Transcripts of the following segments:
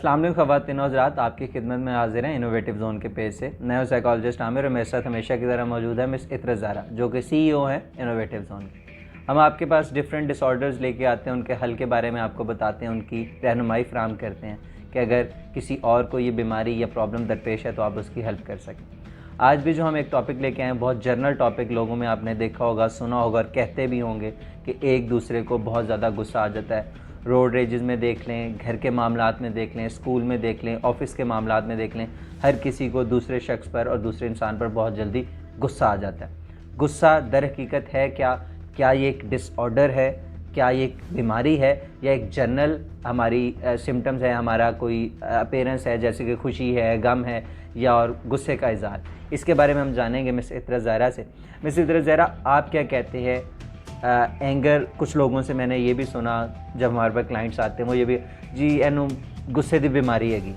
अस्सलाम वालेकुम ख़वातीन और हज़रात, आपकी खिदमत में हाजिर हैं इनोवेटिव जोन के पेज से। नए साइकोलॉजिस्ट आमिर और मेरे साथ हमेशा की तरह मौजूद है मिस इतरा ज़ारा, जो कि CEO हैं इनोवेटिव जोन के। हम आपके पास डिफरेंट डिसऑर्डर्स लेके आते हैं, उनके हल के बारे में आपको बताते हैं, उनकी रहनुमाई फराहम करते हैं कि अगर किसी और को ये बीमारी या प्रॉब्लम दरपेश है तो आप उसकी हेल्प कर सकें। आज भी जो हम एक टॉपिक लेके आए हैं, बहुत जनरल टॉपिक, लोगों में आपने देखा होगा, सुना होगा और कहते भी होंगे कि एक दूसरे को बहुत ज़्यादा गुस्सा आ जाता है। रोड रेजेस में देख लें, घर के मामलात में देख लें, स्कूल में देख लें, ऑफिस के मामलात में देख लें, हर किसी को दूसरे शख्स पर और दूसरे इंसान पर बहुत जल्दी गुस्सा आ जाता है। गुस्सा दर हकीकत है क्या ये एक डिसऑर्डर है, क्या ये एक बीमारी है, या एक जनरल हमारी सिम्टम्स है, हमारा कोई अपीयरेंस है, जैसे कि खुशी है, गम है या और गुस्से का इज़हार। इसके बारे में हम जानेंगे मिस इतरा ज़ारा से। मिस इतरा ज़ारा, आप क्या कहते हैं? एंगर, कुछ लोगों से मैंने ये भी सुना जब हमारे पास क्लाइंट्स आते हैं, वो ये भी जी एनू गुस्से की बीमारी हैगी,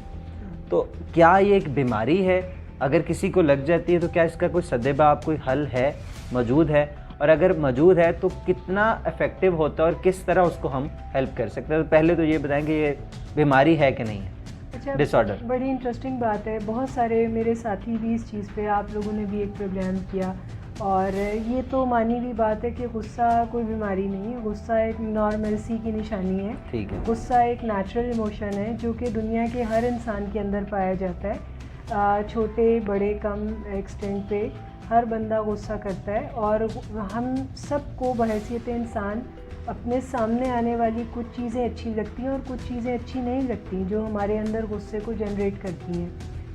तो क्या ये एक बीमारी है? अगर किसी को लग जाती है तो क्या इसका कोई सद्देबाब, कोई हल है, मौजूद है? और अगर मौजूद है तो कितना इफ़ेक्टिव होता है और किस तरह उसको हम हेल्प कर सकते हैं? तो पहले तो ये बताएं कि ये बीमारी है कि नहीं है। अच्छा, डिसऑर्डर बड़ी इंटरेस्टिंग बात है। बहुत सारे मेरे साथी भी इस चीज़ पे, आप लोगों ने भी एक प्रोग्राम किया, और ये तो मानी हुई बात है कि गुस्सा कोई बीमारी नहीं है। गुस्सा एक नॉर्मलसी की निशानी है। ठीक है। गुस्सा एक नेचुरल इमोशन है जो कि दुनिया के हर इंसान के अंदर पाया जाता है। छोटे बड़े कम एक्सटेंट पे हर बंदा गुस्सा करता है, और हम सबको बहैसियत इंसान अपने सामने आने वाली कुछ चीज़ें अच्छी लगती हैं और कुछ चीज़ें अच्छी नहीं लगती जो हमारे अंदर गुस्से को जनरेट करती हैं।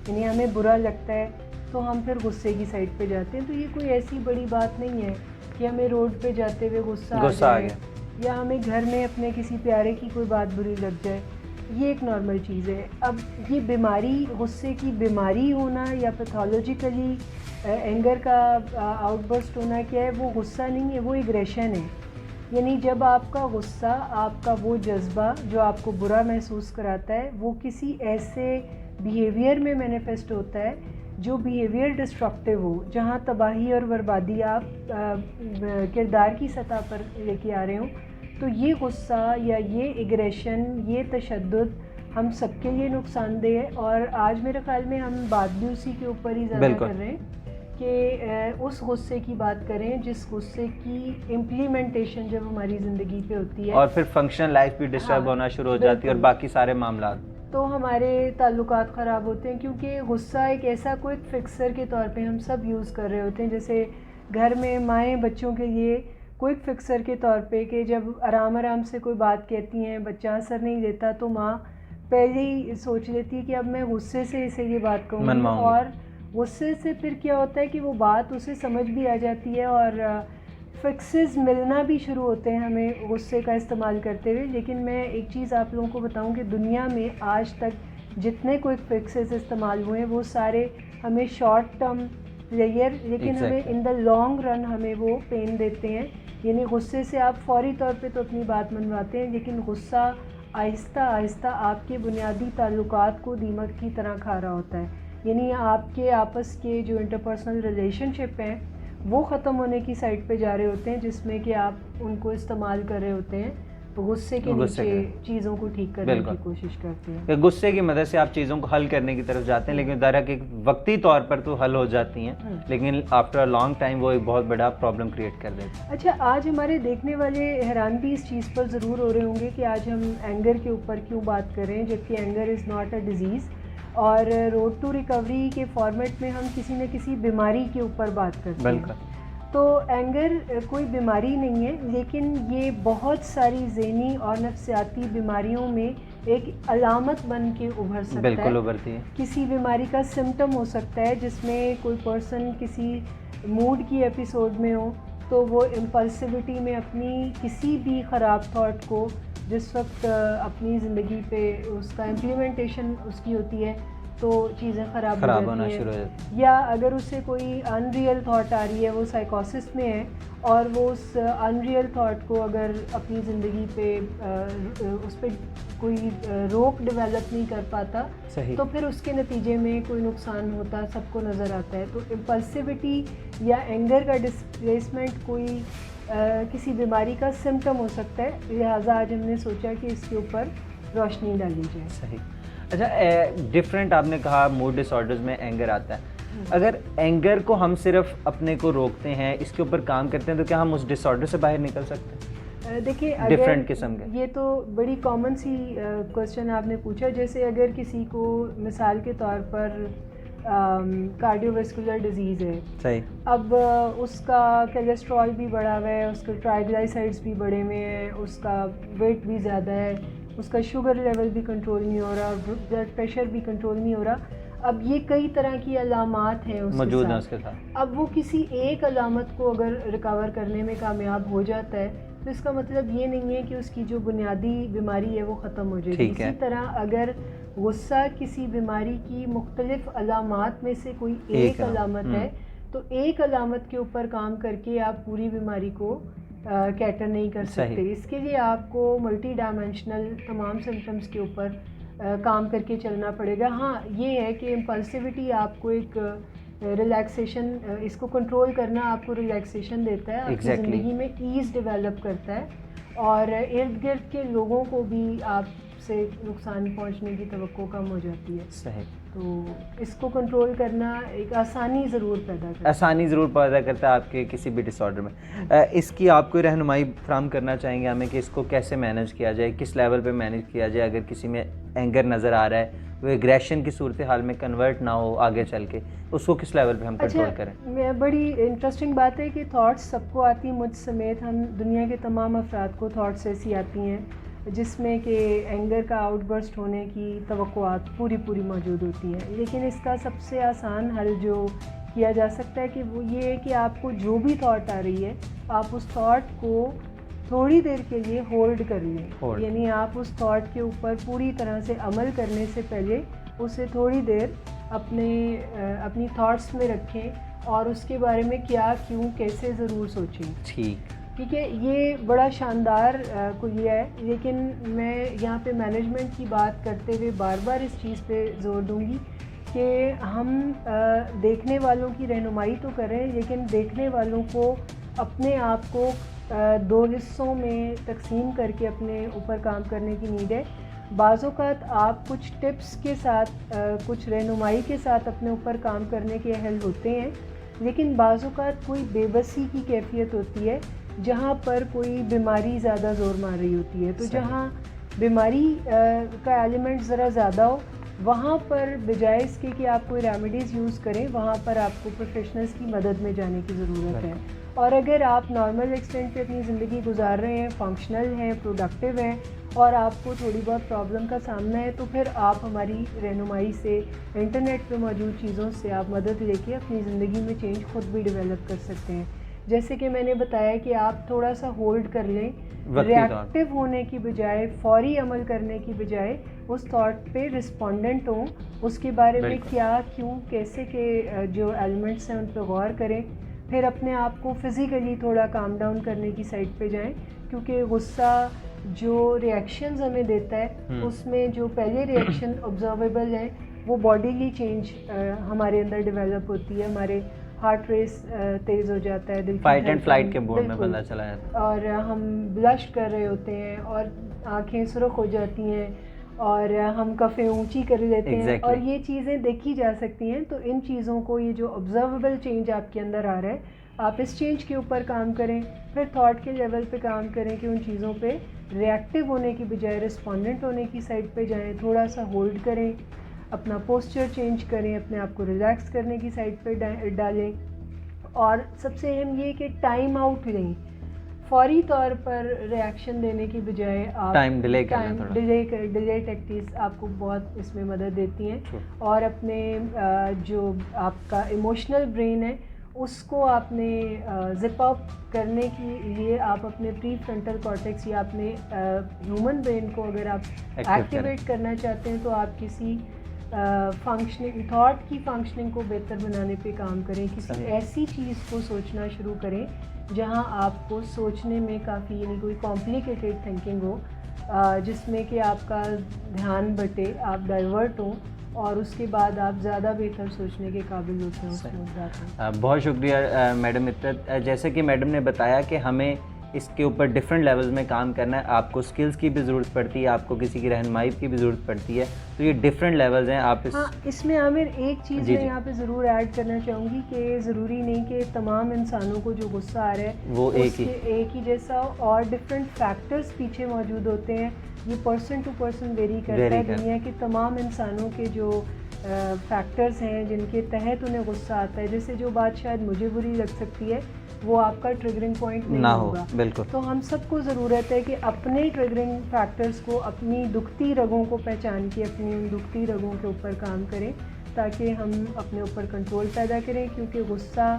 यानी हमें बुरा लगता है तो हम फिर गुस्से की साइड पे जाते हैं। तो ये कोई ऐसी बड़ी बात नहीं है कि हमें रोड पे जाते हुए गुस्सा आ जाए, या हमें घर में अपने किसी प्यारे की कोई बात बुरी लग जाए। ये एक नॉर्मल चीज़ है। अब ये बीमारी, गुस्से की बीमारी होना या पैथोलॉजिकली एंगर का आउटबर्स्ट होना क्या है? वो गुस्सा नहीं है, वो एग्रेशन है। यानी जब आपका गुस्सा, आपका वो जज्बा जो आपको बुरा महसूस कराता है, वो किसी ऐसे बिहेवियर में मैनिफेस्ट होता है जो बिहेवियर डिस्ट्रक्टिव हो, जहाँ तबाही और बर्बादी आप किरदार की सतह पर लेके आ रहे हो, तो ये गुस्सा या ये एग्रेशन, ये तशद्दुद हम सबके लिए नुकसानदेह है। और आज मेरे ख्याल में हम बात भी उसी के ऊपर ही ज़्यादा कर रहे हैं कि उस गुस्से की बात करें जिस गुस्से की इम्प्लीमेंटेशन जब हमारी ज़िंदगी पे होती है और फिर फंक्शनल लाइफ भी डिस्टर्ब होना शुरू हो जाती है और बाकी सारे मामला, तो हमारे ताल्लुकात ख़राब होते हैं। क्योंकि गुस्सा एक ऐसा क्विक फिक्सर के तौर पे हम सब यूज़ कर रहे होते हैं। जैसे घर में माएँ बच्चों के लिए क्विक फिक्सर के तौर पे कि जब आराम आराम से कोई बात कहती हैं, बच्चा असर नहीं देता, तो माँ पहले ही सोच लेती है कि अब मैं गुस्से से इसे ये बात कहूँगी, और गुस्से से फिर क्या होता है कि वो बात उसे समझ भी आ जाती है और फिक्सेस मिलना भी शुरू होते हैं हमें गुस्से का इस्तेमाल करते हुए। लेकिन मैं एक चीज़ आप लोगों को बताऊं कि दुनिया में आज तक जितने क्विक फिक्सेस इस्तेमाल हुए हैं वो सारे हमें शॉर्ट टर्म प्लेयर, लेकिन हमें इन द लॉन्ग रन हमें वो पेन देते हैं। यानी गुस्से से आप फौरी तौर पे तो अपनी बात मनवाते हैं, लेकिन गुस्सा आहिस्ता आहिस्ता आपके बुनियादी ताल्लुकात को दीमक की तरह खा रहा होता है। यानी आपके आपस के जो इंटरपर्सनल रिलेशनशिप हैं वो ख़त्म होने की साइड पे जा रहे होते हैं, जिसमें कि आप उनको इस्तेमाल कर रहे होते हैं तो गुस्से के नीचे चीज़ों को ठीक करने की कोशिश करते हैं। गुस्से की मदद से आप चीज़ों को हल करने की तरफ जाते हैं, लेकिन दायरा के वक्ती तौर पर तो हल हो जाती हैं, लेकिन आफ्टर अ लॉन्ग टाइम वो एक बहुत बड़ा प्रॉब्लम क्रिएट कर देते हैं। अच्छा, आज हमारे देखने वाले हैरान भी इस चीज़ पर ज़रूर हो रहे होंगे कि आज हम एंगर के ऊपर क्यों बात कर रहे हैं, जबकि anger is not a disease, और रोड टू रिकवरी के फॉर्मेट में हम किसी न किसी बीमारी के ऊपर बात करते हैं। तो एंगर कोई बीमारी नहीं है, लेकिन ये बहुत सारी ज़हनी और नफ्सियाती बीमारियों में एक अलामत बन के उभर सकता है। बिल्कुल उभरती है। किसी बीमारी का सिम्टम हो सकता है जिसमें कोई पर्सन किसी मूड की एपिसोड में हो, तो वो इम्पल्सिविटी में अपनी किसी भी ख़राब थॉट को जिस वक्त अपनी ज़िंदगी पे उसका इम्प्लीमेंटेशन उसकी होती है तो चीज़ें ख़राब होना शुरू हो जाती है। या अगर उसे कोई अनरियल थॉट आ रही है, वो साइकोसिस में है और वो उस अनरियल थॉट को अगर अपनी ज़िंदगी पे उस पर कोई रोक डेवलप नहीं कर पाता, तो फिर उसके नतीजे में कोई नुकसान होता सबको नज़र आता है। तो इम्पल्सिविटी या एंगर का डिस्प्लेसमेंट कोई किसी बीमारी का सिम्टम हो सकता है। लिहाजा आज हमने सोचा कि इसके ऊपर रोशनी डाली जाए। सही। अच्छा, डिफरेंट आपने कहा मूड डिसऑर्डर्स में एंगर आता है। अगर एंगर को हम सिर्फ अपने को रोकते हैं, इसके ऊपर काम करते हैं, तो क्या हम उस डिसऑर्डर से बाहर निकल सकते हैं? देखिए, डिफरेंट किस्म के, ये तो बड़ी कॉमन सी क्वेश्चन आपने पूछा। जैसे अगर किसी को मिसाल के तौर पर कार्डियोवैस्कुलर डिजीज़ है, सही, अब उसका कोलेस्ट्रॉल भी बढ़ा हुआ है, उसके ट्राइग्लिसराइड्स भी बढ़े हुए हैं, उसका वेट भी ज़्यादा है, उसका शुगर लेवल भी कंट्रोल नहीं हो रहा, ब्लड प्रेशर भी कंट्रोल नहीं हो रहा। अब ये कई तरह की अलामात हैं मौजूद है उसके साथ। अब वो किसी एक अलामत को अगर रिकवर करने में कामयाब हो जाता है, तो इसका मतलब ये नहीं है कि उसकी जो बुनियादी बीमारी है वो ख़त्म हो जाएगी। इसी तरह अगर गुस्सा किसी बीमारी की मुख्तलिफ अलामात में से कोई एक अलामत है, तो एक अलामत के ऊपर काम करके आप पूरी बीमारी को कैटर नहीं कर सकते। इसके लिए आपको मल्टी डायमेंशनल तमाम सिम्टम्स के ऊपर काम करके चलना पड़ेगा। हाँ, ये है कि इम्पल्सिविटी आपको एक रिलैक्सेशन, इसको कंट्रोल करना आपको रिलैक्सेशन देता है, आपकी ज़िंदगी में ईज़ डेवलप करता है, और इर्द गिर्द के लोगों को भी आपसे नुकसान पहुंचने की तवक्को कम हो जाती है। सही। तो इसको कंट्रोल करना एक आसानी ज़रूर पैदा करता है आपके किसी भी डिसऑर्डर में। इसकी आपको रहनुमाई फ्राहम करना चाहेंगे हमें कि इसको कैसे मैनेज किया जाए, किस लेवल पे मैनेज किया जाए? अगर किसी में एंगर नज़र आ रहा है, वो एग्रेशन की सूरत हाल में कन्वर्ट ना हो आगे चल के, उसको किस लेवल पे हम कंट्रोल करें? बड़ी इंटरेस्टिंग बात है कि थॉट्स सबको आती हैं, मुझ समेत हम दुनिया के तमाम अफराद को थॉट्स ऐसी आती हैं जिसमें कि एंगर का आउटबर्स्ट होने की तवक्कुआत पूरी मौजूद होती हैं। लेकिन इसका सबसे आसान हल जो किया जा सकता है कि वो ये है कि आपको जो भी थॉट आ रही है, आप उस थॉट को थोड़ी देर के लिए होल्ड कर लें। यानी आप उस थॉट के ऊपर पूरी तरह से अमल करने से पहले उसे थोड़ी देर अपनी थॉट्स में रखें और उसके बारे में क्या, क्यों, कैसे ज़रूर सोचें। ठीक है, ये बड़ा शानदार कुलिया है। लेकिन मैं यहाँ पे मैनेजमेंट की बात करते हुए बार बार इस चीज़ पे ज़ोर दूँगी कि हम देखने वालों की रहनुमाई तो करें, लेकिन देखने वालों को अपने आप को दो हिस्सों में तकसीम करके अपने ऊपर काम करने की नीड है। बाज़-औक़ात आप कुछ टिप्स के साथ, कुछ रहनुमाई के साथ अपने ऊपर काम करने के अहल होते हैं, लेकिन बाज़-औक़ात कोई बेबसी की कैफियत होती है जहाँ पर कोई बीमारी ज़्यादा ज़ोर मार रही होती है। तो जहाँ बीमारी का एलिमेंट ज़रा ज़्यादा हो, वहाँ पर बजाय इसके कि आप कोई रेमेडीज़ यूज़ करें, वहाँ पर आपको प्रोफेशनल्स की मदद में जाने की ज़रूरत है। और अगर आप नॉर्मल एक्सटेंट पे अपनी ज़िंदगी गुजार रहे हैं, फंक्शनल हैं, प्रोडक्टिव हैं, और आपको थोड़ी बहुत प्रॉब्लम का सामना है, तो फिर आप हमारी रहनुमाई से, इंटरनेट पे मौजूद चीज़ों से आप मदद लेके अपनी ज़िंदगी में चेंज खुद भी डेवलप कर सकते हैं। जैसे कि मैंने बताया कि आप थोड़ा सा होल्ड कर लें, रिएक्टिव होने की बजाय, फौरी अमल करने की बजाय उस थॉट पे रिस्पोंडेंट हों, उसके बारे में क्या, क्यों, कैसे के जो एलिमेंट्स हैं उन पर गौर करें। फिर अपने आप को फिज़िकली थोड़ा काम डाउन करने की साइड पे जाएं, क्योंकि गुस्सा जो रिएक्शंस हमें देता है उसमें जो पहले रिएक्शन ऑब्जर्वेबल है वो बॉडीली चेंज हमारे अंदर डेवलप होती है। हमारे हार्ट रेस तेज़ हो जाता है, दिल फाइट एंड फ्लाइट के मोड में बंदा चला जाता है, और हम ब्लश कर रहे होते हैं और आंखें सुर्ख हो जाती हैं और हम कफ़ें ऊंची कर लेते हैं, और ये चीज़ें देखी जा सकती हैं। तो इन चीज़ों को, ये जो ऑब्जर्वेबल चेंज आपके अंदर आ रहा है, आप इस चेंज के ऊपर काम करें, फिर थॉट के लेवल पे काम करें कि उन चीज़ों पे रिएक्टिव होने की बजाय रिस्पोंडेंट होने की साइड पे जाएं, थोड़ा सा होल्ड करें, अपना पोस्चर चेंज करें, अपने आप को रिलैक्स करने की साइड पे डालें, और सबसे अहम ये कि टाइम आउट लें। फौरी तौर पर रिएक्शन देने की बजाय आप टाइम डिले टैक्टिक्स आपको बहुत इसमें मदद देती हैं। और अपने जो आपका इमोशनल ब्रेन है उसको आपने जिप अप करने के लिए आप अपने प्री फ्रंटल कॉर्टेक्स या अपने ह्यूमन ब्रेन को अगर आप एक्टिवेट करना चाहते हैं, तो आप किसी फंक्शनिंग थॉट की फंक्शनिंग को बेहतर बनाने पे काम करें। किसी ऐसी चीज़ को सोचना शुरू करें जहां आपको सोचने में काफ़ी, यानी कोई कॉम्प्लिकेटेड थिंकिंग हो, जिसमें कि आपका ध्यान बटे, आप डाइवर्ट हों, और उसके बाद आप ज़्यादा बेहतर सोचने के काबिल होते हैं। बहुत शुक्रिया मैडम इत्तत। जैसे कि मैडम ने बताया कि हमें इसके ऊपर डिफरेंट लेवल्स में काम करना है, आपको स्किल्स की भी ज़रूरत पड़ती है, आपको किसी की रहनुमाई की भी ज़रूरत पड़ती है। तो ये डिफरेंट लेवल्स हैं। आप हाँ, इसमें आमिर एक चीज़ जी, मैं जी। यहाँ पे ज़रूर ऐड करना चाहूँगी कि ज़रूरी नहीं कि तमाम इंसानों को जो गुस्सा आ रहा है वो एक एक ही जैसा हो, और डिफरेंट फैक्टर्स पीछे मौजूद होते हैं। ये पर्सन टू पर्सन वेरी करता है। दुनिया के तमाम इंसानों के जो फैक्टर्स हैं जिनके तहत उन्हें गुस्सा आता है, जैसे जो बात शायद मुझे बुरी लग सकती है वो आपका ट्रिगरिंग पॉइंट नहीं ना हो, होगा। बिल्कुल। तो हम सबको ज़रूरत है कि अपने ट्रिगरिंग फैक्टर्स को, अपनी दुखती रगों को पहचान के अपनी उन दुखती रगों के ऊपर काम करें, ताकि हम अपने ऊपर कंट्रोल पैदा करें, क्योंकि गुस्सा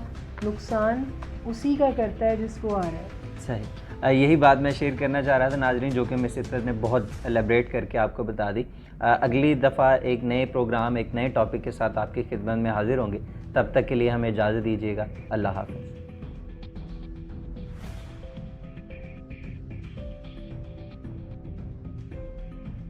नुकसान उसी का करता है जिसको आ रहा है। सही, यही बात मैं शेयर करना चाह रहा था नाजरीन, जो कि मिस इतरत ने बहुत एलेबरेट करके आपको बता दी। अगली दफ़ा एक नए प्रोग्राम, एक नए टॉपिक के साथ आपकी खिदमत में हाजिर होंगे। तब तक के लिए हमें इजाज़त दीजिएगा। अल्लाह हाफ़िज़।